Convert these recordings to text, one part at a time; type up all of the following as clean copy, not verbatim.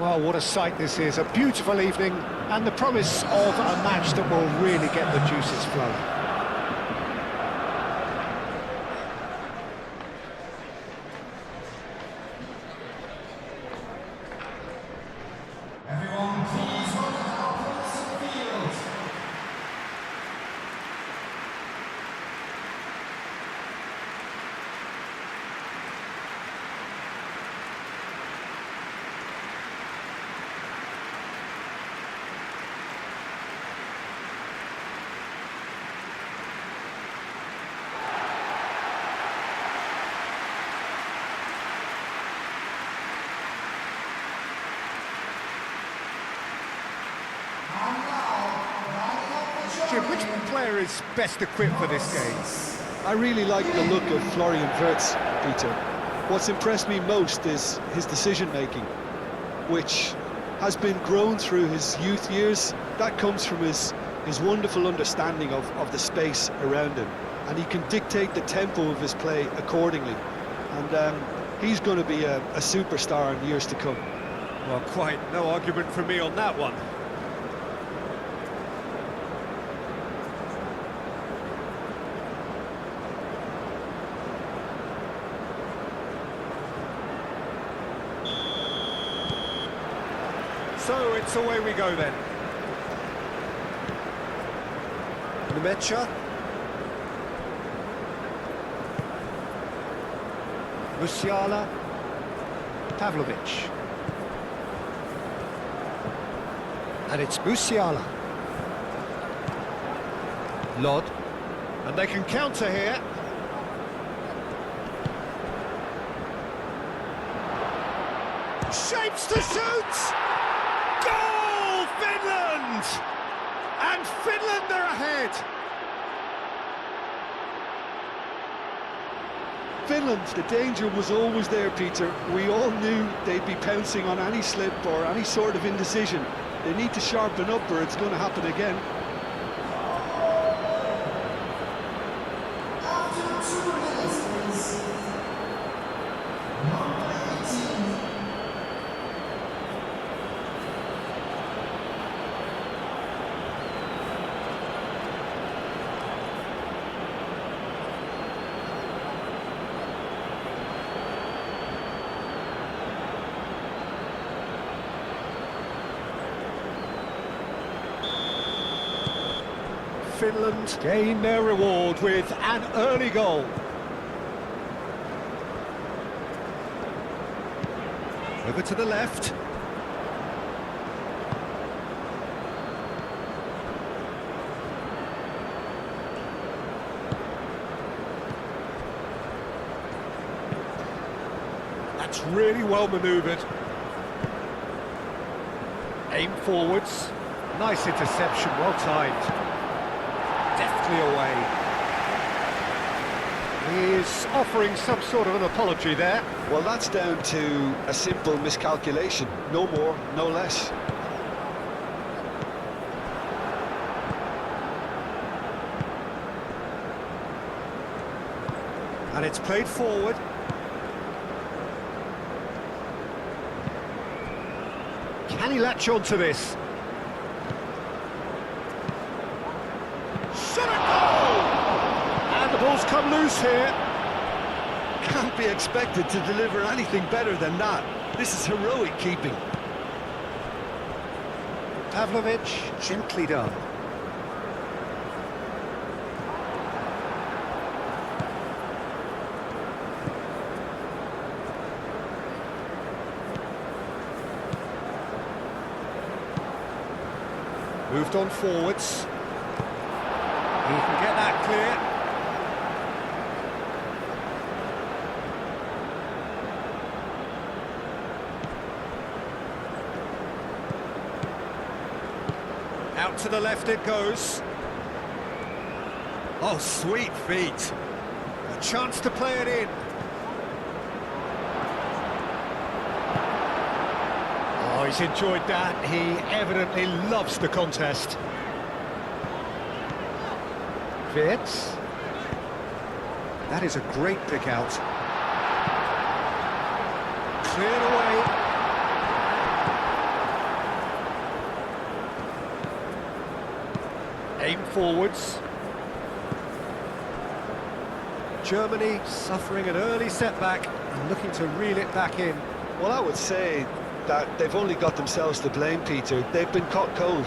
Well, what a sight this is. A beautiful evening and the promise of a match that will really get the juices flowing. Everyone, please welcome our players to the field. Jim, which player is best equipped for this game? I really like the look of Florian Wirtz, Peter. What's impressed me most is his decision-making, which has been grown through his youth years. That comes from his wonderful understanding of the space around him, and he can dictate the tempo of his play accordingly. And he's going to be a superstar in years to come. Well, quite no argument from me on that one. So it's away we go then. Nemecha. Musiala. Pavlovic. And it's Musiala. Lod. And they can counter here. Shapes to shoot! Goal, Finland! And Finland are ahead! Finland, the danger was always there, Peter. We all knew they'd be pouncing on any slip or any sort of indecision. They need to sharpen up or it's going to happen again. After 2 minutes, please. Number 18. Finland gain their reward with an early goal. Over to the left. That's really well manoeuvred. Aim forwards. Nice interception, well timed. Deftly away. He is offering some sort of an apology there. Well, that's down to a simple miscalculation. No more, no less. And it's played forward. Can he latch on to this? Shot a goal! And the ball's come loose here. Can't be expected to deliver anything better than that. This is heroic keeping. Pavlovic, gently done. Moved on forwards. He can get that clear. Out to the left it goes. Oh, sweet feet. A chance to play it in. Oh, he's enjoyed that. He evidently loves the contest. Wirtz. That is a great pick out. Cleared away. Aim forwards. Germany suffering an early setback and looking to reel it back in. Well, I would say that they've only got themselves to blame, Peter. They've been caught cold.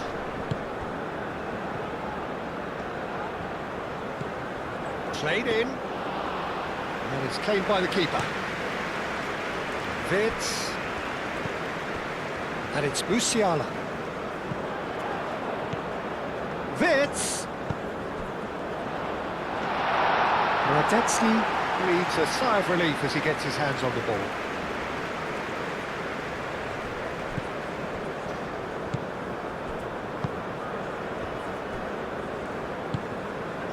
Played in. And it's claimed by the keeper. Wirtz. And it's Musiala. Wirtz. Radetzky breathes a sigh of relief as he gets his hands on the ball.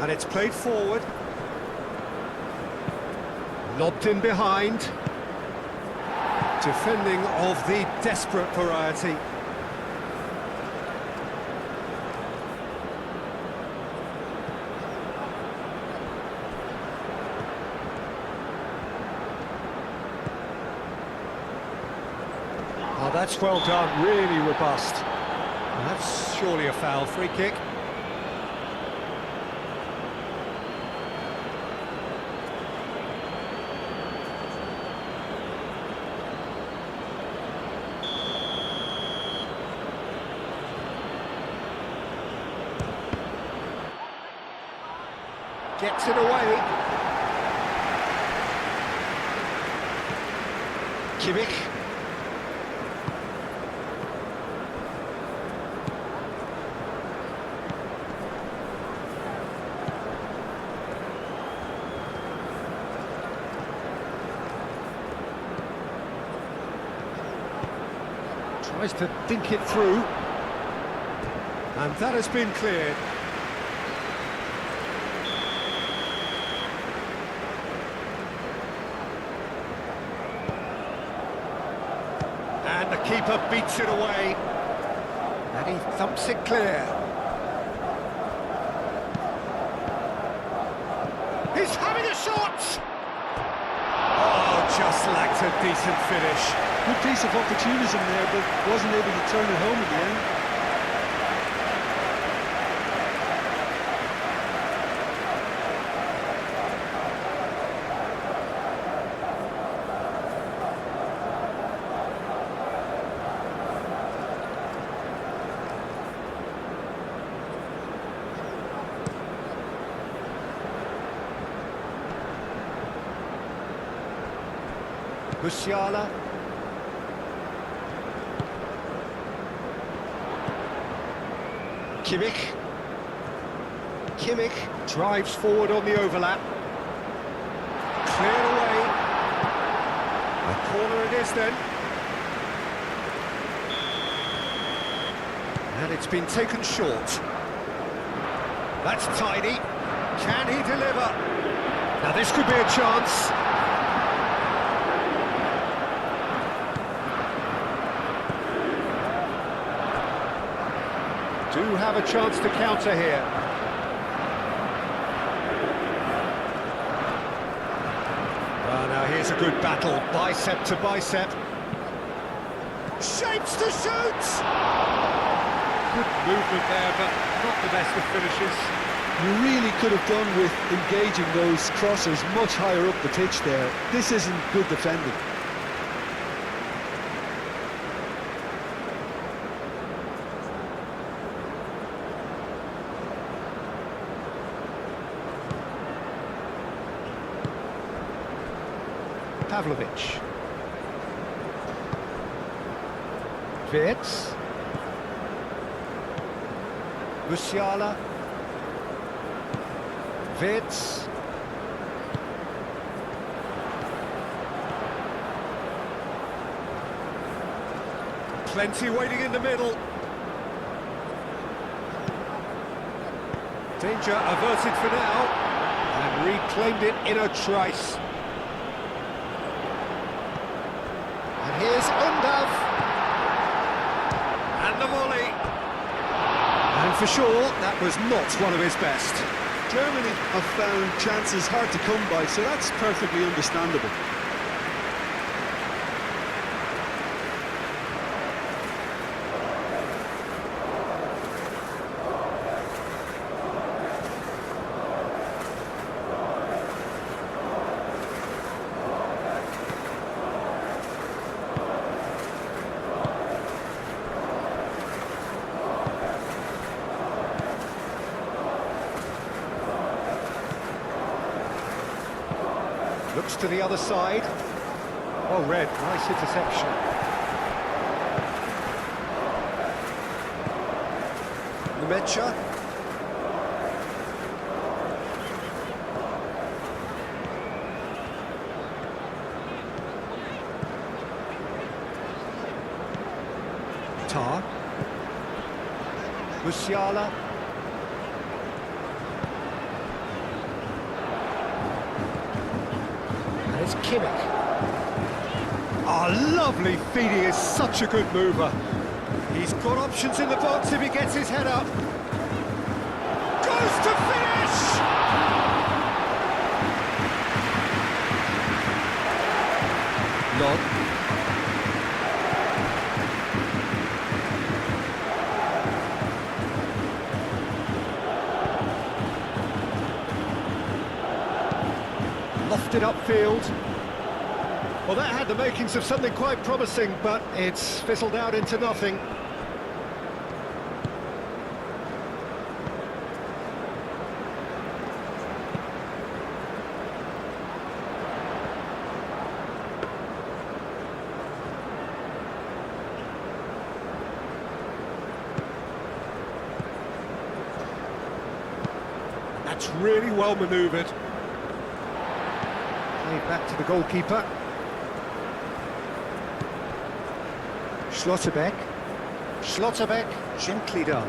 And it's played forward. Lobbed in behind. Defending of the desperate variety. Oh, that's well done, really robust. And that's surely a foul, free kick. Gets it away. Kimmich. Tries to think it through. And that has been cleared. And the keeper beats it away. And he thumps it clear. He's having a shot! Oh, just lacked a decent finish. Good piece of opportunism there, but wasn't able to turn it home in the end. Musiala. Kimmich drives forward on the overlap. Cleared away. A corner it is then. And it's been taken short. That's tidy. Can he deliver? Now this could be a chance. Do have a chance to counter here. Oh, now here's a good battle, bicep to bicep. Shapes to shoot! Good movement there, but not the best of finishes. You really could have done with engaging those crossers much higher up the pitch there. This isn't good defending. Pavlovic. Wirtz. Musiala. Wirtz. Plenty waiting in the middle. Danger averted for now. And reclaimed it in a trice. And here's Undav. And the volley. And for sure, that was not one of his best. Germany have found chances hard to come by, so that's perfectly understandable. Looks to the other side. Well read, nice interception. Numecha. Tar. Musiala. And it's Kimmich. Oh, lovely feed, he is such a good mover. He's got options in the box if he gets his head up. Goes to finish! Lod. Lofted upfield. Well, that had the makings of something quite promising, but it's fizzled out into nothing. That's really well manoeuvred. Played back to the goalkeeper. Schlotterbeck, gently done.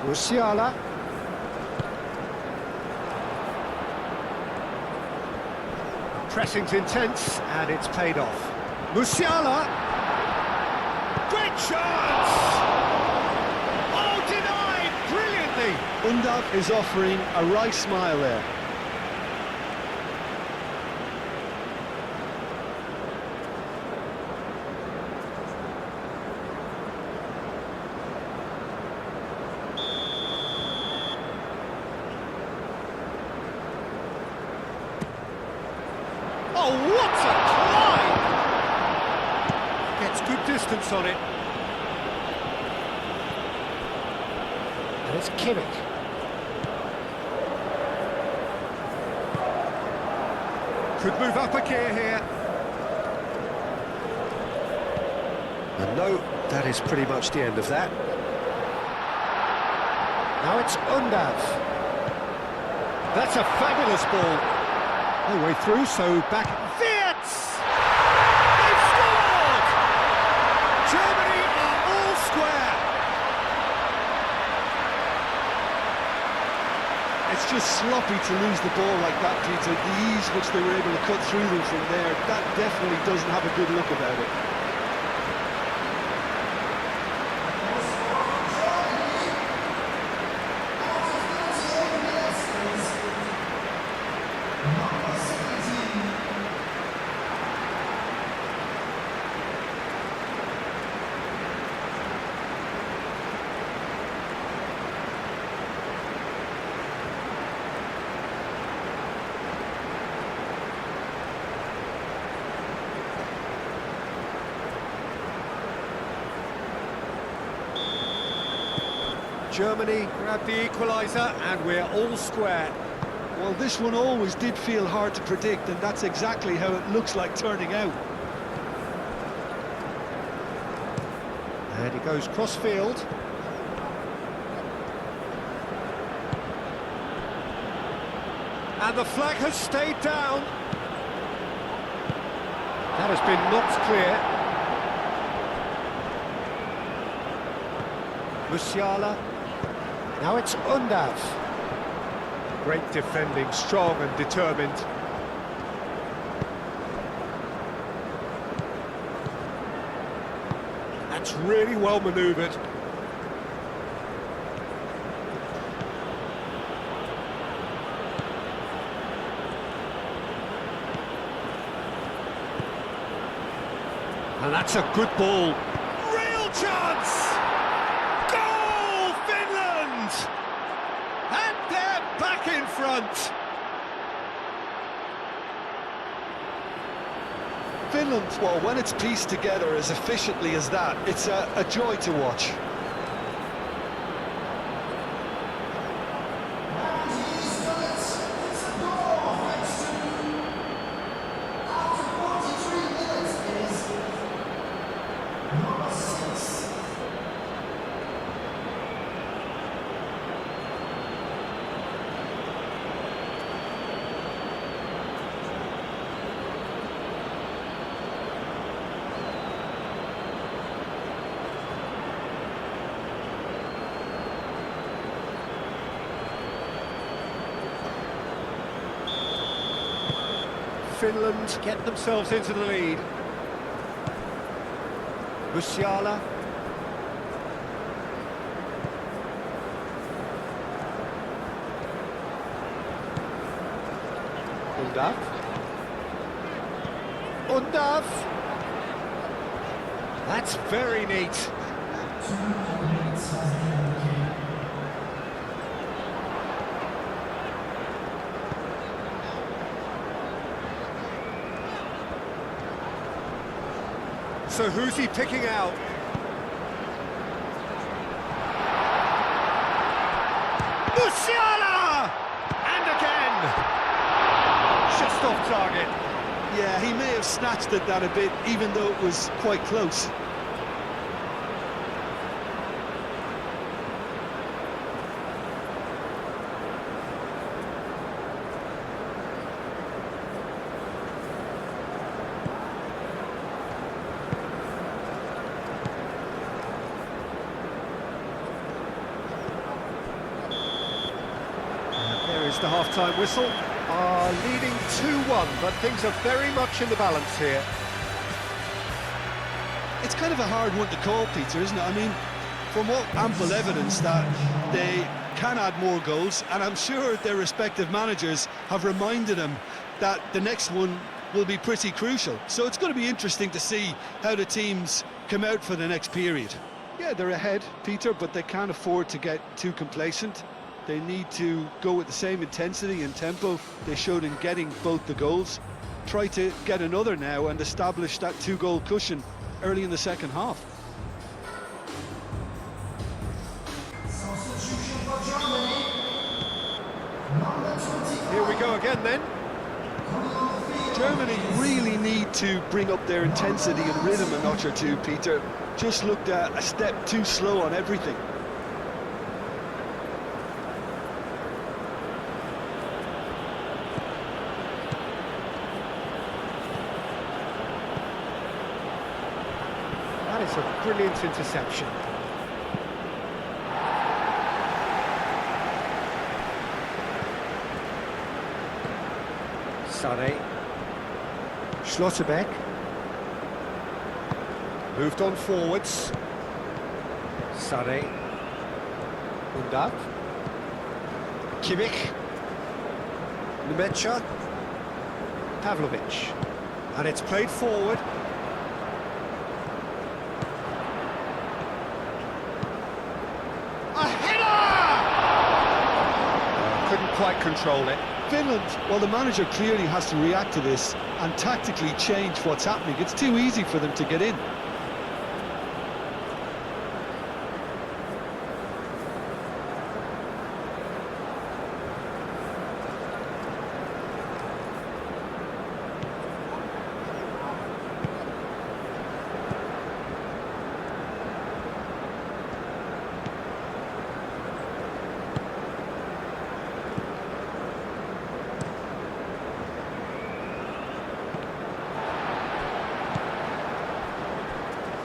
Musiala. Pressing's intense, and it's paid off. Musiala! Great chance! Oh, denied! Brilliantly! Undav is offering a right smile there. Oh, what a climb! Gets good distance on it. And it's Kimmich. Could move up a gear here. And no, that is pretty much the end of that. Now it's Undav. That's a fabulous ball. No way through, so back. Wirtz! They've scored! Germany are all square. It's just sloppy to lose the ball like that, Peter. The ease which they were able to cut through them from there, that definitely doesn't have a good look about it. Germany grab the equaliser, and we're all square. Well, this one always did feel hard to predict, and that's exactly how it looks like turning out. And he goes cross-field. And the flag has stayed down. That has been knocked clear. Musiala. Now it's Undav. Great defending, strong and determined. That's really well manoeuvred. And that's a good ball. Real chance! Goal, Finland! And they're back in front. Finland, well, when it's pieced together as efficiently as that, it's a joy to watch. Finland get themselves into the lead. Musiala. Undav. That's very neat. 2 minutes has been allocated. So who's he picking out? Musiala! And again! Just off target. Yeah, he may have snatched at that a bit, even though it was quite close. There is the half-time whistle. Leading 2-1, but things are very much in the balance here. It's kind of a hard one to call, Peter, isn't it? I mean, from what ample evidence that they can add more goals, and I'm sure their respective managers have reminded them that the next one will be pretty crucial. So it's going to be interesting to see how the teams come out for the next period. Yeah, they're ahead, Peter, but they can't afford to get too complacent. They need to go with the same intensity and tempo they showed in getting both the goals. Try to get another now and establish that 2-goal cushion early in the second half. Substitution for Germany. Number 20. Here we go again then. Coming on the field. Germany really need to bring up their intensity and rhythm a notch or two, Peter. Just looked a step too slow on everything. That is a brilliant interception. Sané. Schlotterbeck. Moved on forwards. Sané. Undav. Kimmich. Nemecha. Pavlovic. And it's played forward. A header! Couldn't quite control it. Finland, well, the manager clearly has to react to this and tactically change what's happening. It's too easy for them to get in.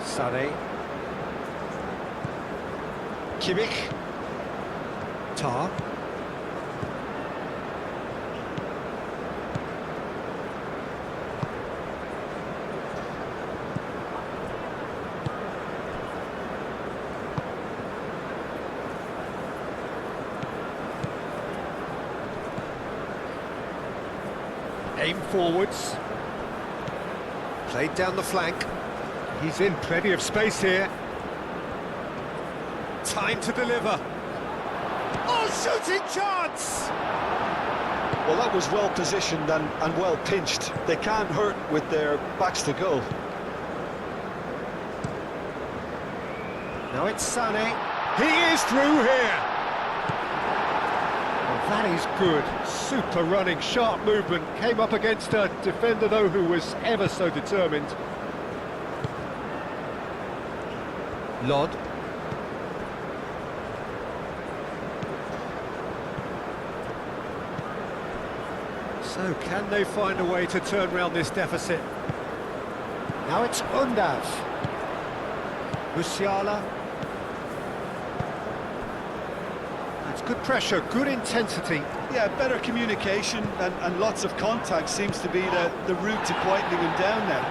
Sané. Kimmich. Tar. Aim forwards. Played down the flank. He's in plenty of space here. Time to deliver. Oh, shooting chance! Well, that was well positioned and well pinched. They can't hurt with their backs to goal. Now it's Sané. He is through here. Well, that is good. Super running, sharp movement. Came up against a defender, though, who was ever so determined. Lod. So can they find a way to turn around this deficit? Now it's Undav. Musiala. It's good pressure, good intensity. Yeah, better communication and lots of contact seems to be the route to quietening him down now.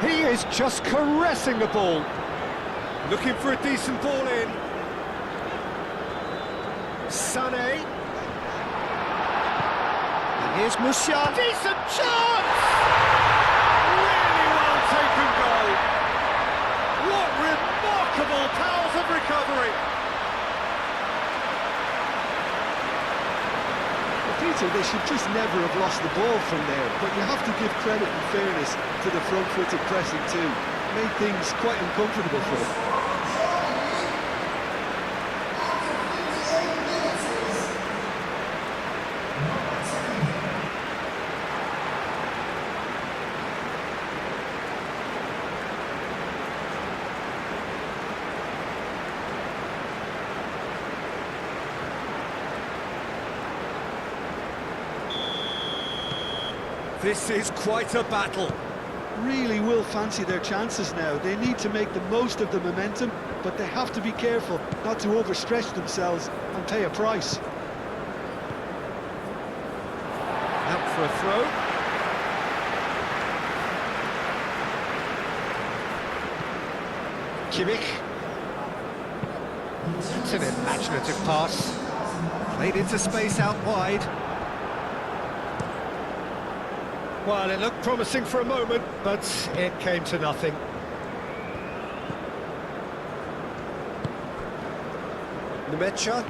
He is just caressing the ball. Looking for a decent ball in. Sané. And here's Musiala. Decent chance! Really well taken goal. What remarkable powers of recovery. Peter, they should just never have lost the ball from there, but you have to give credit and fairness to the front-footed pressing too. Made things quite uncomfortable for them. This is quite a battle. Really will fancy their chances now. They need to make the most of the momentum, but they have to be careful not to overstretch themselves and pay a price. Out for a throw. Kimmich. It's an imaginative pass. Played into space out wide. Well, it looked promising for a moment, but it came to nothing. Nemecha.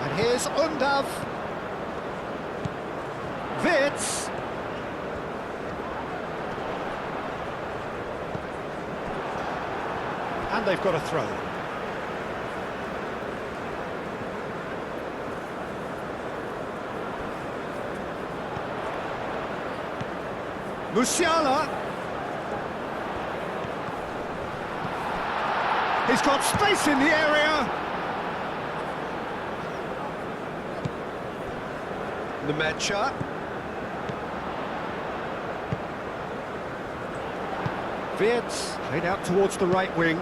And here's Undav. Wits. And they've got a throw. Musiala. He's got space in the area. Nemecha. Wirtz played out towards the right wing.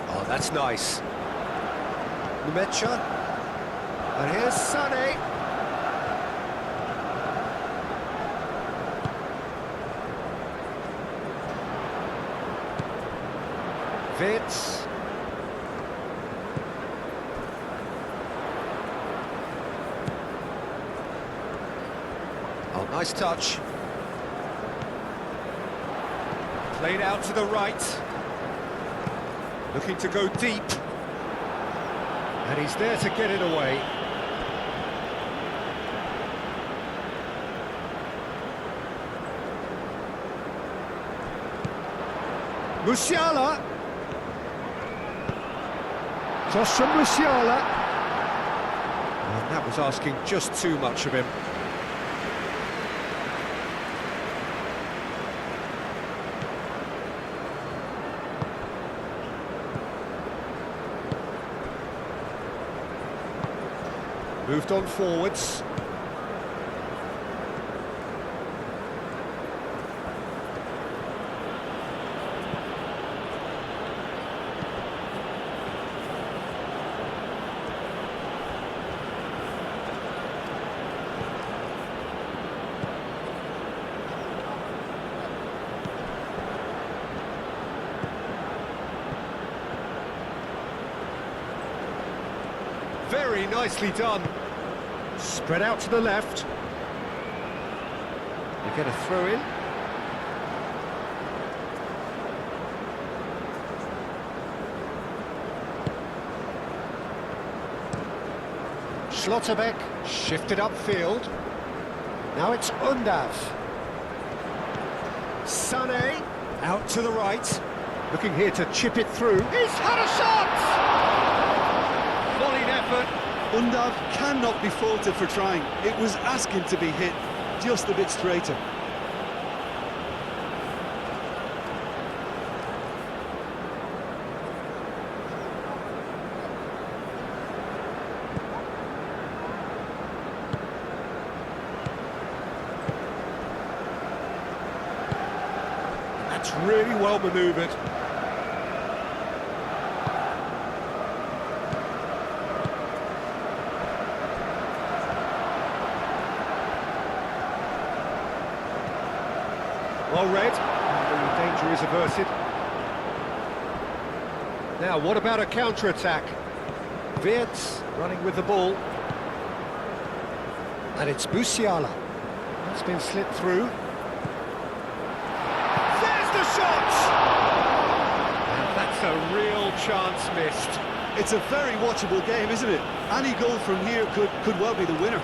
Oh, that's nice. Nemecha, and here's Sané. Wirtz. Oh, nice touch. Played out to the right. Looking to go deep. And he's there to get it away. Musiala. Cross from Musiala. And that was asking just too much of him. Moved on forwards. Very nicely done. Spread out to the left. They get a throw in. Schlotterbeck shifted upfield. Now it's Undav. Sané out to the right. Looking here to chip it through. He's had a shot! Volleyed effort. Undav cannot be faulted for trying. It was asking to be hit just a bit straighter. That's really well manoeuvred. Well read, and the danger is averted. Now, what about a counter-attack? Wirtz running with the ball. And it's Musiala. That's been slipped through. There's the shot! And that's a real chance missed. It's a very watchable game, isn't it? Any goal from here could well be the winner.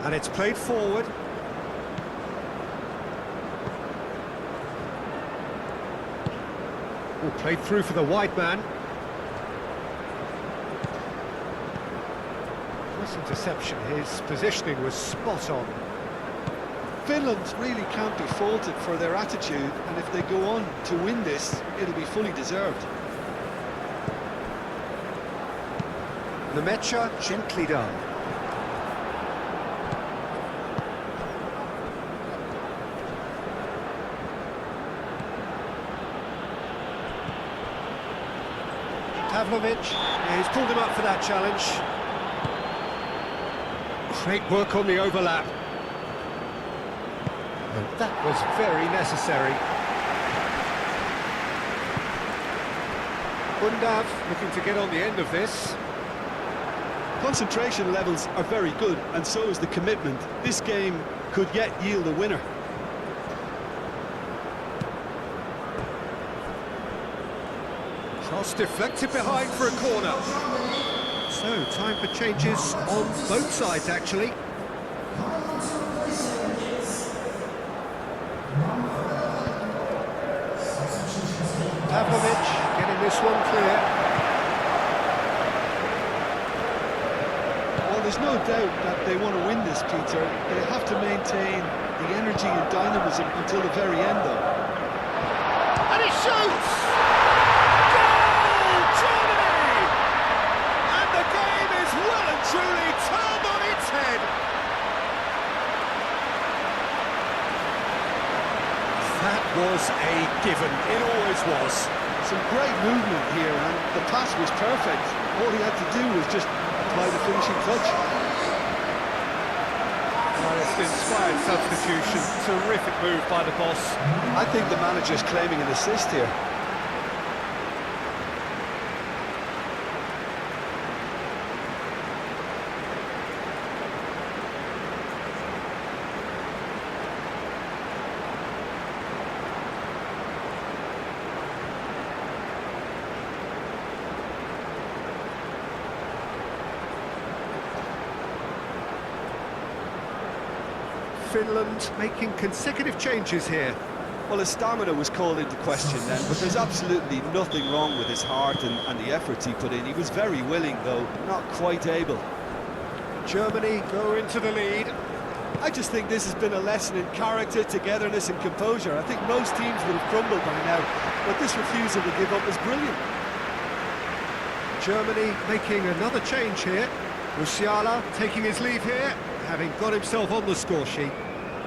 And it's played forward. Oh, played through for the wide man. Nice interception. His positioning was spot on. Finland really can't be faulted for their attitude, and if they go on to win this, it'll be fully deserved. Nemecha gently done. Pavlovic, yeah, he's pulled him up for that challenge. Great work on the overlap. And that was very necessary. Bundav looking to get on the end of this. Concentration levels are very good, and so is the commitment. This game could yet yield a winner. Cross deflected behind for a corner. So, time for changes on both sides, actually. Pavlovic getting this one clear. Well, there's no doubt that they want to win this, Peter. They have to maintain the energy and dynamism until the very end, though. And he shoots! Goal, Germany! And the game is well and truly turned on its head. That was a given. It always was. Some great movement here, and the pass was perfect. All he had to do was just apply the finishing touch. Well, it's an inspired substitution. Terrific move by the boss. I think the manager's claiming an assist here. Finland making consecutive changes here. Well, his stamina was called into question then, but there's absolutely nothing wrong with his heart and the efforts he put in. He was very willing, though, not quite able. Germany go into the lead. I just think this has been a lesson in character, togetherness and composure. I think most teams would have crumbled by now, but this refusal to give up is brilliant. Germany making another change here. Musiala taking his leave here, having got himself on the score sheet.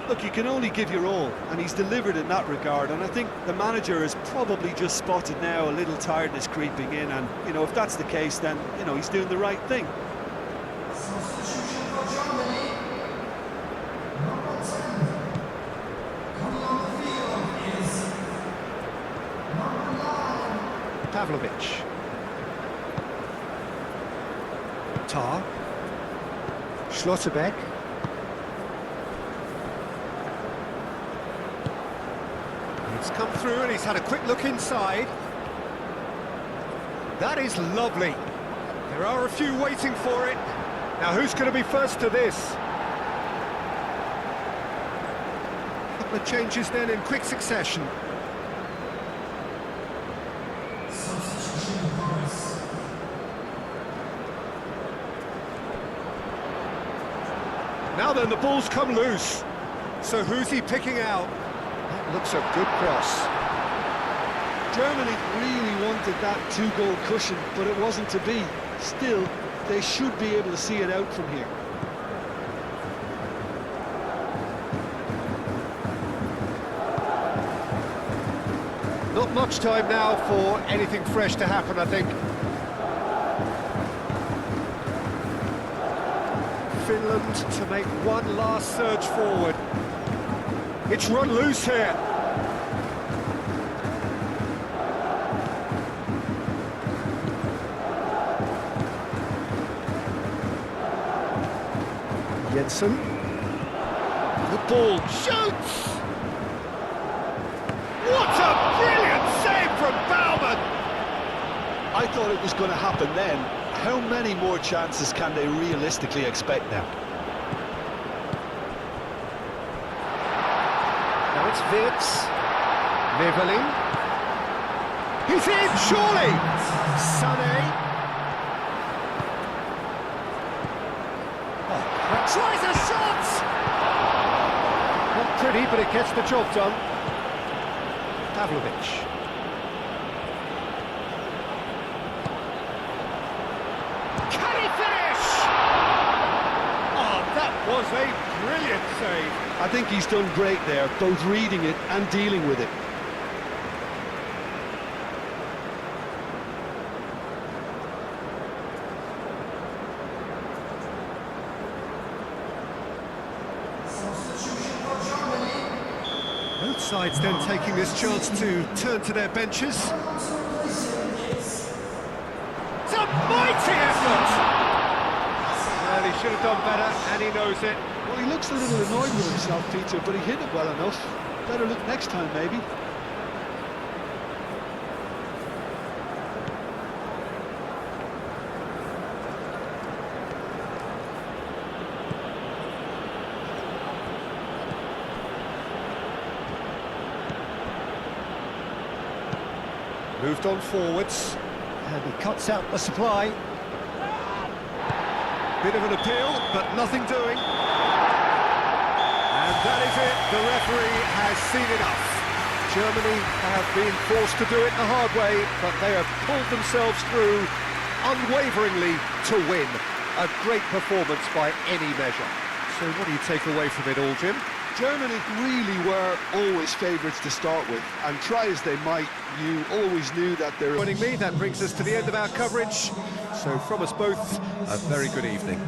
Look, you can only give your all, and he's delivered in that regard, and I think the manager has probably just spotted now a little tiredness creeping in, and, you know, if that's the case, then, you know, he's doing the right thing. Substitution for Germany. Number 10. Coming on the field is number 9. Pavlovic. Tar. Schlotterbeck. He's come through and he's had a quick look inside. That is lovely. There are a few waiting for it. Now who's going to be first to this? A couple of changes then in quick succession. Substitution for us. Now then, the ball's come loose. So who's he picking out? That looks a good cross. Germany really wanted that two-goal cushion, but it wasn't to be. Still, they should be able to see it out from here. Not much time now for anything fresh to happen, I think. Finland to make one last surge forward. It's run loose here. Jensen. The ball shoots! What a brilliant save from Baumann! I thought it was going to happen then. How many more chances can they realistically expect now? Now it's Wirtz. Neveling. He's in, surely! Sané. Oh, tries a shot! Not pretty, but it gets the job done. Pavlovic. Can he finish? Oh, that was a brilliant save. I think he's done great there, both reading it and dealing with it. Both sides then taking this chance to turn to their benches. It's a mighty effort! Well, he should have done better, and he knows it. Well, he looks a little annoyed with himself, Peter, but he hit it well enough. Better look next time, maybe. Moved on forwards, and he cuts out the supply. Bit of an appeal, but nothing doing. And that is it, the referee has seen enough. Germany have been forced to do it the hard way, but they have pulled themselves through unwaveringly to win. A great performance by any measure. So what do you take away from it all, Jim? Germany really were always favourites to start with, and try as they might, you always knew that they were... Joining me, that brings us to the end of our coverage. So from us both, a very good evening.